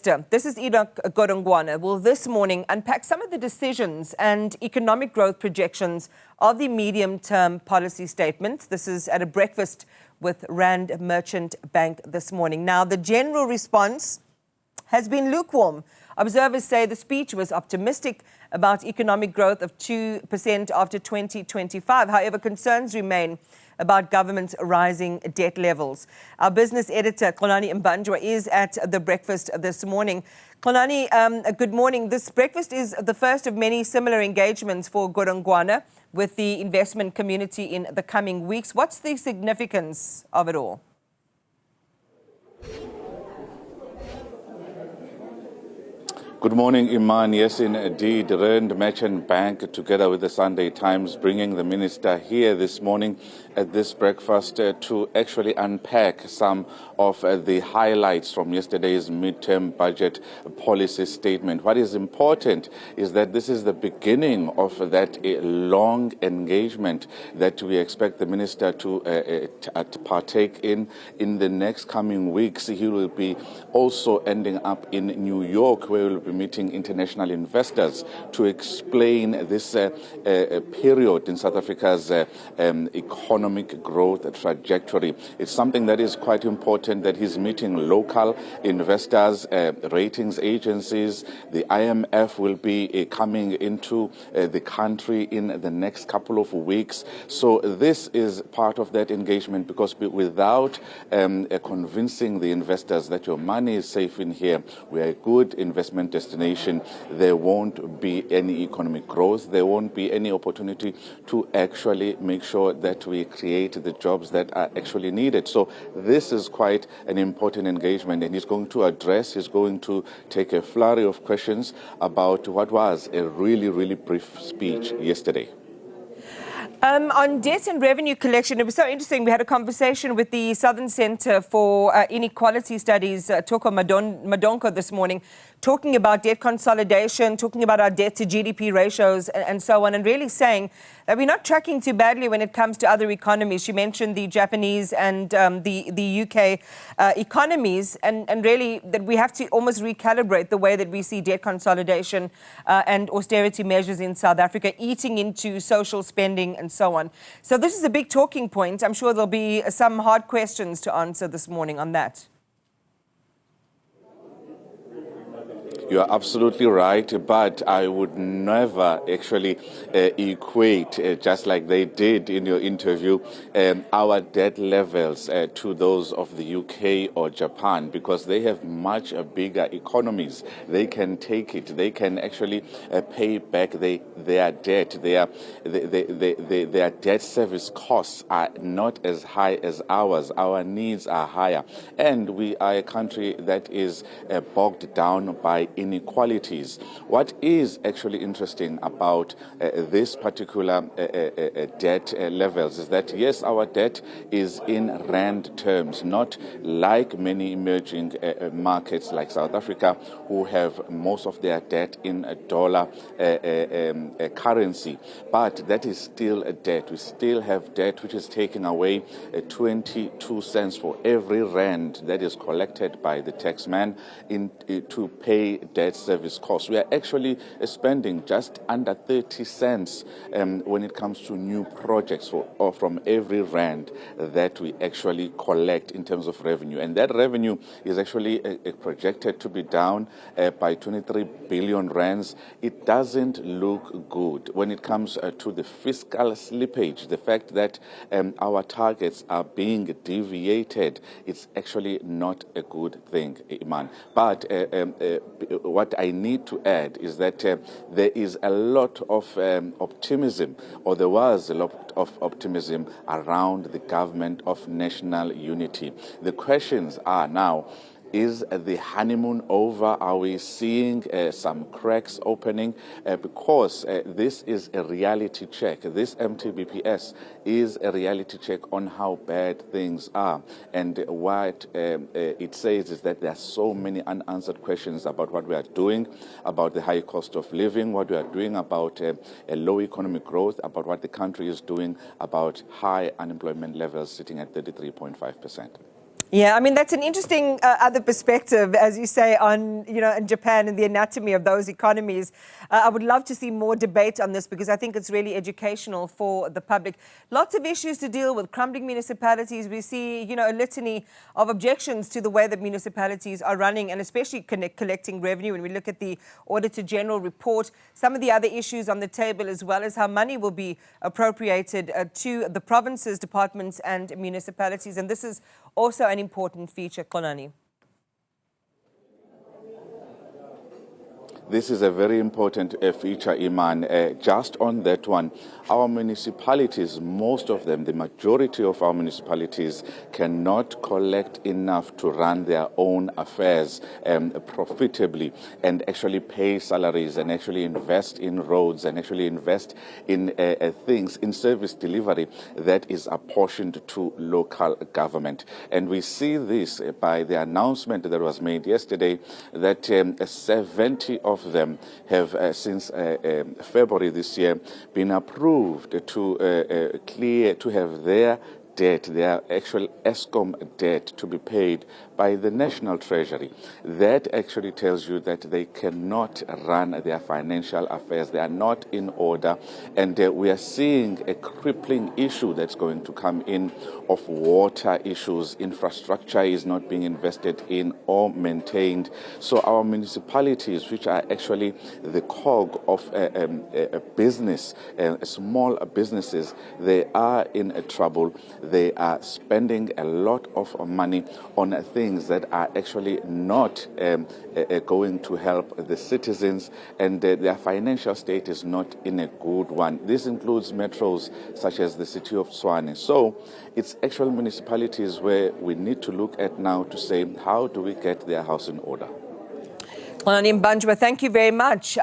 This is Godongwana will this morning unpack some of the decisions and economic growth projections of the medium-term policy statement. This is at a breakfast with Rand Merchant Bank this morning. Now, the general response has been lukewarm. Observers say the speech was optimistic about economic growth of 2% after 2025. However, concerns remain about government's rising debt levels. Our business editor, Xolani Mbanjwa, is at the breakfast this morning. Xolani, good morning. This breakfast is the first of many similar engagements for Godongwana with the investment community in the coming weeks. What's the significance of it all? Good morning, Iman. Yes, indeed, Rand Merchant Bank, together with the Sunday Times, bringing the minister here this morning at this breakfast to actually unpack some of the highlights from yesterday's midterm budget policy statement. What is important is that this is the beginning of that long engagement that we expect the minister to partake in the next coming weeks. He will be also ending up in New York, where he will be meeting international investors to explain this period in South Africa's economic growth trajectory. It's something that is quite important, that he's meeting local investors, ratings agencies. The IMF will be coming into the country in the next couple of weeks. So this is part of that engagement, because without convincing the investors that your money is safe in here, we are a good investment destination, there won't be any economic growth, there won't be any opportunity to actually make sure that we create the jobs that are actually needed. So this is quite an important engagement, and he's going to take a flurry of questions about what was a really brief speech yesterday. On debt and revenue collection, it was so interesting. We had a conversation with the Southern Centre for Inequality Studies, Toko Madonko, this morning, talking about debt consolidation, talking about our debt to GDP ratios and so on, and really saying that we're not tracking too badly when it comes to other economies. She mentioned the Japanese and the UK economies, and really that we have to almost recalibrate the way that we see debt consolidation and austerity measures in South Africa, eating into social spending and so on. So this is a big talking point. I'm sure there'll be some hard questions to answer this morning on that. You are absolutely right, but I would never actually equate, just like they did in your interview, our debt levels to those of the UK or Japan, because they have much bigger economies. They can take it. They can actually pay back their debt. Their debt service costs are not as high as ours. Our needs are higher. And we are a country that is bogged down by inequalities. What is actually interesting about this particular debt levels is that, yes, our debt is in rand terms, not like many emerging markets like South Africa, who have most of their debt in a dollar currency. But that is still a debt. We still have debt which is taking away 22 cents for every rand that is collected by the taxman to pay debt service costs. We are actually spending just under 30 cents when it comes to new projects from every rand that we actually collect in terms of revenue. And that revenue is actually projected to be down by 23 billion rands. It doesn't look good when it comes to the fiscal slippage. The fact that our targets are being deviated, it's actually not a good thing, Iman. But what I need to add is that there is a lot of optimism, or there was a lot of optimism around the government of national unity. The questions are now, is the honeymoon over? Are we seeing some cracks opening? Because this is a reality check. This MTBPS is a reality check on how bad things are. And what it says is that there are so many unanswered questions about what we are doing, about the high cost of living, what we are doing about a low economic growth, about what the country is doing, about high unemployment levels sitting at 33.5%. Yeah, I mean, that's an interesting other perspective, as you say, on, in Japan and the anatomy of those economies. I would love to see more debate on this because I think it's really educational for the public. Lots of issues to deal with, crumbling municipalities. We see, a litany of objections to the way that municipalities are running and especially collecting revenue. When we look at the Auditor General report, some of the other issues on the table, as well as how money will be appropriated to the provinces, departments and municipalities. And this is also an important feature, Konani. This is a very important feature, Iman. Just on that one, our municipalities, most of them, the majority of our municipalities, cannot collect enough to run their own affairs profitably and actually pay salaries and actually invest in roads and actually invest in things, in service delivery that is apportioned to local government. And we see this by the announcement that was made yesterday that 70 of them have since February this year been approved to have their debt, their actual ESCOM debt, to be paid by the National Treasury. That actually tells you that they cannot run their financial affairs. They are not in order. And we are seeing a crippling issue that's going to come in of water issues. Infrastructure is not being invested in or maintained. So our municipalities, which are actually the cog of a business, small businesses, they are in trouble. They are spending a lot of money on things that are actually not going to help the citizens, and their financial state is not in a good one. This includes metros such as the city of Tshwane. So it's actual municipalities where we need to look at now to say, how do we get their house in order? Well, Mbanjwa, thank you very much.